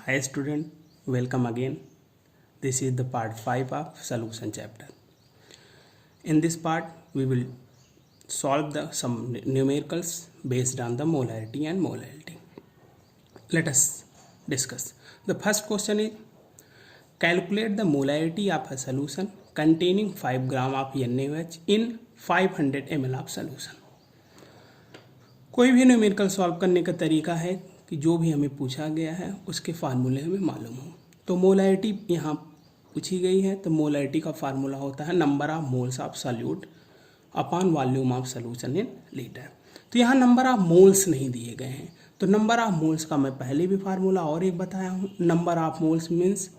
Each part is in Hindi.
Hi student, welcome again. This is the part 5 of solution chapter. In this part we will solve some numericals based on the molarity and molality. Let us discuss. The first question is calculate the molarity of a solution containing 5 gram of NaOH in 500 ml of solution. कोई भी न्यूमेरिकल सॉल्व करने का तरीका है कि जो भी हमें पूछा गया है उसके फार्मूले हमें मालूम हो। तो मोलैरिटी यहाँ पूछी गई है, तो मोलैरिटी का फार्मूला होता है number of moles of solute upon volume of solution in litre. तो यहाँ नंबर ऑफ मोल्स नहीं दिए गए हैं, तो नंबर ऑफ मोल्स का मैं पहले भी फार्मूला और एक बताया हूँ। नंबर ऑफ मोल्स मीन्स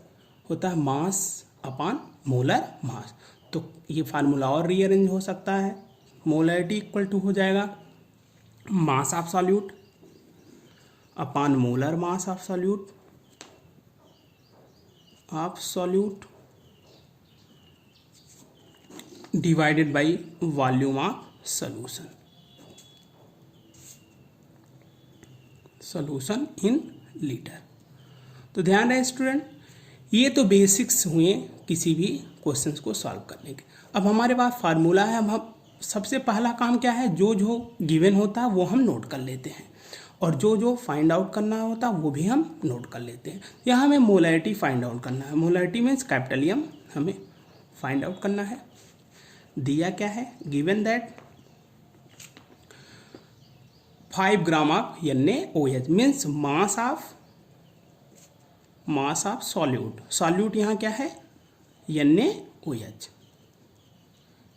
होता है मास अपॉन मोलर मास। तो ये फार्मूला और रीअरेंज हो सकता है। मोलैरिटी इक्वल टू हो जाएगा मास of solute upon molar mass of solute divided by volume of solution in litre. तो ध्यान रहे स्टूडेंट, ये तो बेसिक्स हुए किसी भी क्वेश्चंस को सॉल्व करने के। अब हमारे पास फार्मूला है। अब हम सबसे पहला काम क्या है, जो जो गिवन होता है वो हम नोट कर लेते हैं, और जो जो फाइंड आउट करना होता है वो भी हम नोट कर लेते हैं। यहाँ हमें मोलैरिटी फाइंड आउट करना है। मोलैरिटी मीन्स कैपिटल एम हमें फाइंड आउट करना है। दिया क्या है, given that 5 gram of NaOH means mass of solute यहाँ क्या है NaOH।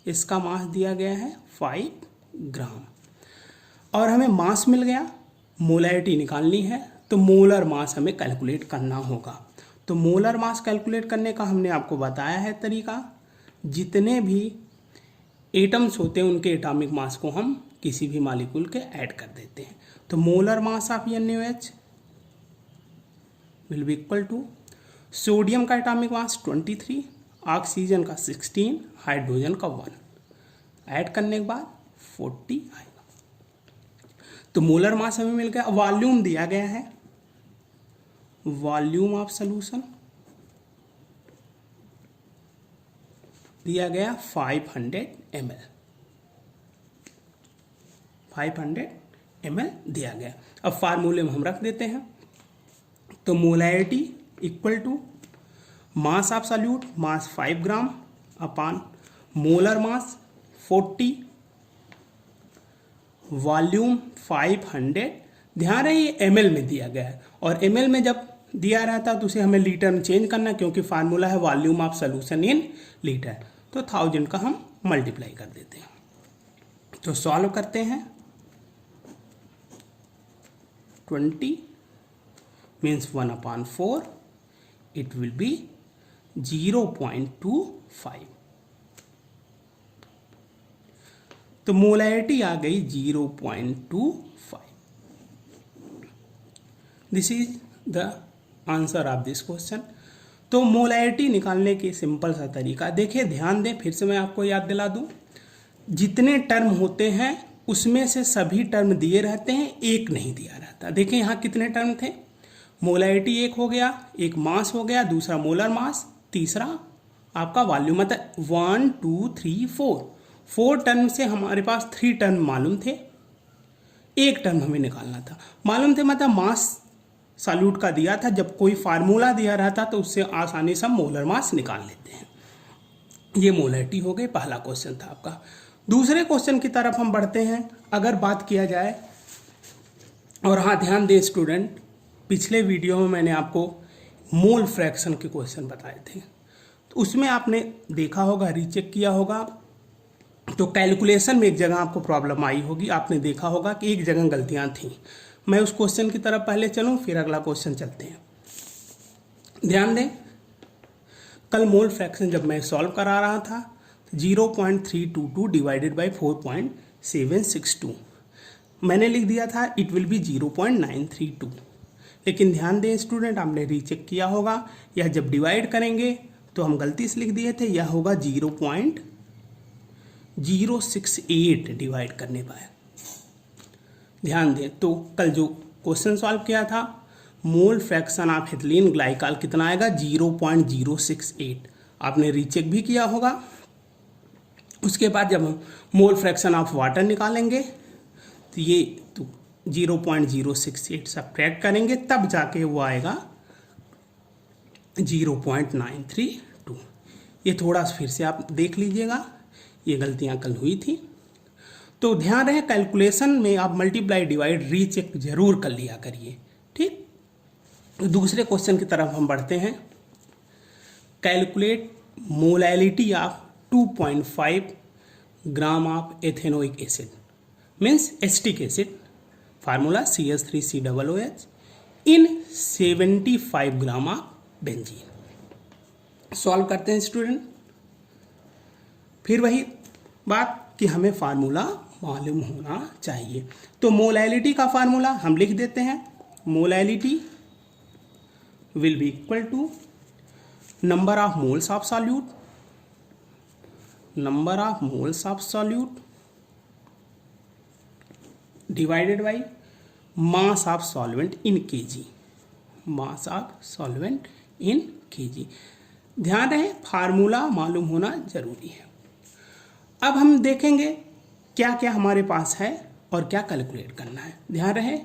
इसका मास दिया गया है 5 ग्राम और हमें मास मिल गया। मोलैरिटी निकालनी है तो मोलर मास हमें कैलकुलेट करना होगा। तो मोलर मास कैलकुलेट करने का हमने आपको बताया है तरीका। जितने भी एटम्स होते हैं उनके एटॉमिक मास को हम किसी भी मॉलिक्यूल के ऐड कर देते हैं। तो molar mass of NaOH will be equal to sodium का एटॉमिक मास 23, ऑक्सीजन का 16, हाइड्रोजन का 1, ऐड करने के बाद 40 आएगा। तो मोलर मास हमें मिल गया। वॉल्यूम दिया गया है, वॉल्यूम ऑफ सॉल्यूशन दिया गया 500 ml दिया गया। अब फार्मूले में हम रख देते हैं। तो molarity equal to mass of solute mass 5 gram upon molar mass 40, volume 500। ध्यान रहे ये ml में दिया गया है, और ml में जब दिया रहता है तो उसे हमें लीटर में चेंज करना, क्योंकि फार्मूला है volume of solution in litre. तो 1000 का हम मल्टीप्लाई कर देते हैं। तो सॉल्व करते हैं। 20 मीन्स 1/4, इट विल बी 0.25। तो मोलैरिटी आ गई 0.25। This is the answer of this question. तो मोलैरिटी निकालने की सिंपल सा तरीका देखिए, ध्यान दें, फिर से मैं आपको याद दिला दूं। जितने टर्म होते हैं उसमें से सभी टर्म दिए रहते हैं, एक नहीं दिया रहता। देखिए यहाँ कितने टर्म थे, मोलैरिटी एक हो गया, एक मास हो गया, दूसरा मोलर मास, तीसरा आपका वॉल्यूम। मतलब 1 2 3 4 टर्म से हमारे पास 3 टर्म मालूम थे, एक टर्म हमें निकालना था। मालूम थे मतलब मास सॉल्यूट का दिया था। जब कोई फार्मूला दिया रहता तो उससे आसानी से मोलर मास निकाल लेते हैं। ये मोलैरिटी हो गई, पहला क्वेश्चन था आपका। दूसरे क्वेश्चन की तरफ हम बढ़ते हैं। अगर बात किया जाए, और हाँ ध्यान दें स्टूडेंट, पिछले वीडियो में मैंने आपको मोल फ्रैक्शन के क्वेश्चन बताए थे, तो उसमें आपने देखा होगा, रीचेक किया होगा, तो कैलकुलेशन में एक जगह आपको प्रॉब्लम आई होगी। आपने देखा होगा कि एक जगह गलतियां थी। मैं उस क्वेश्चन की तरफ पहले चलूं, फिर अगला क्वेश्चन चलते हैं। ध्यान दें, कल मोल फ्रैक्शन जब मैं सॉल्व करा रहा था, 0.322 डिवाइडेड बाई 4.762 मैंने लिख दिया था इट विल बी 0.932। लेकिन ध्यान दें स्टूडेंट, आपने रीचेक किया होगा, यह जब डिवाइड करेंगे तो हम गलती से लिख दिए थे, यह होगा 0.068 डिवाइड करने पर। ध्यान दें, तो कल जो क्वेश्चन सॉल्व किया था mole fraction of ethylene glycol कितना आएगा 0.068। आपने रीचेक भी किया होगा। उसके बाद जब हम मोल फ्रैक्शन ऑफ वाटर निकालेंगे तो ये 0.068 सब्ट्रैक्ट करेंगे तब जाके वो आएगा 0.932। ये थोड़ा फिर से आप देख लीजिएगा, ये गलतियाँ कल हुई थी। तो ध्यान रहे कैलकुलेशन में आप मल्टीप्लाई डिवाइड रीचेक जरूर कर लिया करिए, ठीक। दूसरे क्वेश्चन की तरफ हम बढ़ते हैं। Calculate molality of 2.5 gram of ethanoic acid means acetic acid, formula CH3COOH in 75 gram of benzene. Solve करते हैं स्टूडेंट। फिर वही बात कि हमें फार्मूला मालूम होना चाहिए। तो मोलैलिटी का फार्मूला हम लिख देते हैं। Molality will be equal to number of moles of solute divided by mass of solvent in kg, ध्यान रहे फार्मूला मालूम होना जरूरी है। अब हम देखेंगे क्या क्या हमारे पास है और क्या कैलकुलेट करना है। ध्यान रहे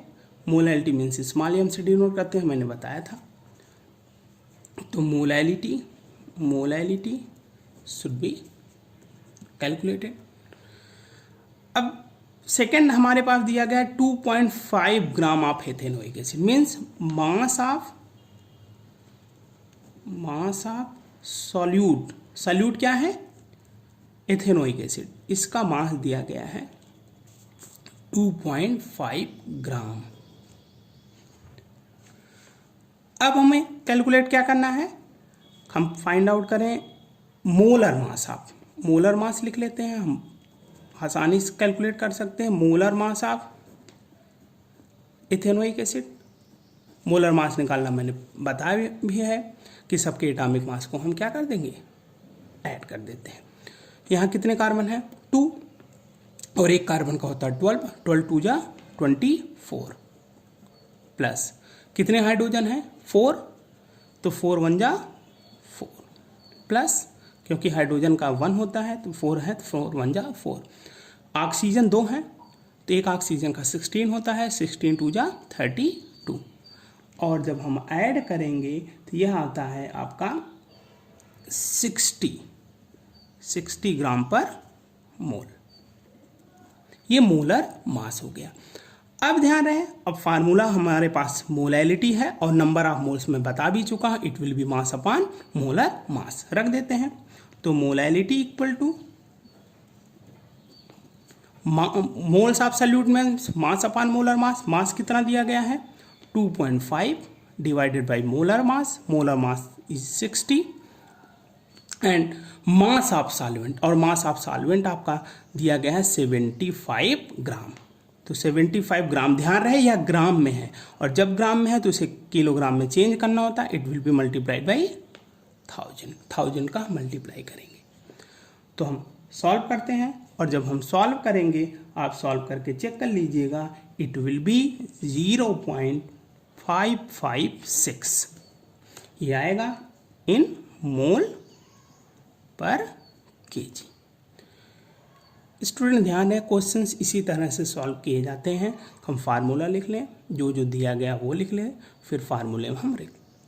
मोलैलिटी मीन्स स्मॉल m से डिनोट करते हैं, मैंने बताया था। तो मोलैलिटी शुड बी कैलकुलेटेड। अब सेकेंड हमारे पास दिया गया 2.5 gram of ethanoic acid means mass of solute क्या है एथेनोइक एसिड, इसका मास दिया गया है 2.5 ग्राम। अब हमें कैलकुलेट क्या करना है, हम फाइंड आउट करें molar mass of, molar mass लिख लेते हैं, हम आसानी से कैलकुलेट कर सकते हैं। Molar mass of ethanoic acid, molar mass निकालना मैंने बताया भी है कि सबके एटॉमिक मास को हम क्या कर देंगे, ऐड कर देते हैं। यहाँ कितने कार्बन है 2 और एक कार्बन का होता है 12, 12 2 जा 24 प्लस कितने हाइड्रोजन है 4, तो 4 1 जा 4 प्लस क्योंकि हाइड्रोजन का 1 होता है तो 4 है तो 4 1 जा 4। ऑक्सीजन 2 है तो एक ऑक्सीजन का 16 होता है, 16 2 जा 32 और जब हम ऐड करेंगे तो यह आता है आपका 60 ग्राम पर मोल। ये मोलर मास हो गया। अब ध्यान रहे अब फार्मूला हमारे पास मोलैलिटी है और नंबर ऑफ मोल्स में बता भी चुका हूँ, it will be mass upon molar मास रख देते हैं। तो molality equal two moles of solute में मास अपॉन मोलर मास, मास कितना दिया गया है 2.5 divided by molar mass is 60 and mass of solvent, और मास ऑफ सॉल्वेंट आपका दिया गया है 75 ग्राम। तो 75 ग्राम, ध्यान रहे यह ग्राम में है और जब ग्राम में है तो इसे किलोग्राम में चेंज करना होता है। It will be multiplied by 1000 का मल्टीप्लाई करेंगे। तो हम सॉल्व करते हैं और जब हम सॉल्व करेंगे आप सॉल्व करके चेक कर लीजिएगा, इट विल बी 0.556 ये आएगा इन मोल पर केजी। स्टूडेंट ध्यान है क्वेश्चंस इसी तरह से सॉल्व किए जाते हैं। हम फार्मूला लिख लें, जो जो दिया गया वो लिख लें, फिर फार्मूले में हम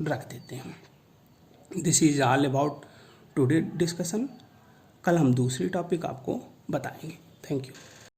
रख देते हैं। This is all about today discussion. कल हम दूसरी टॉपिक आपको बताएंगे। Thank you.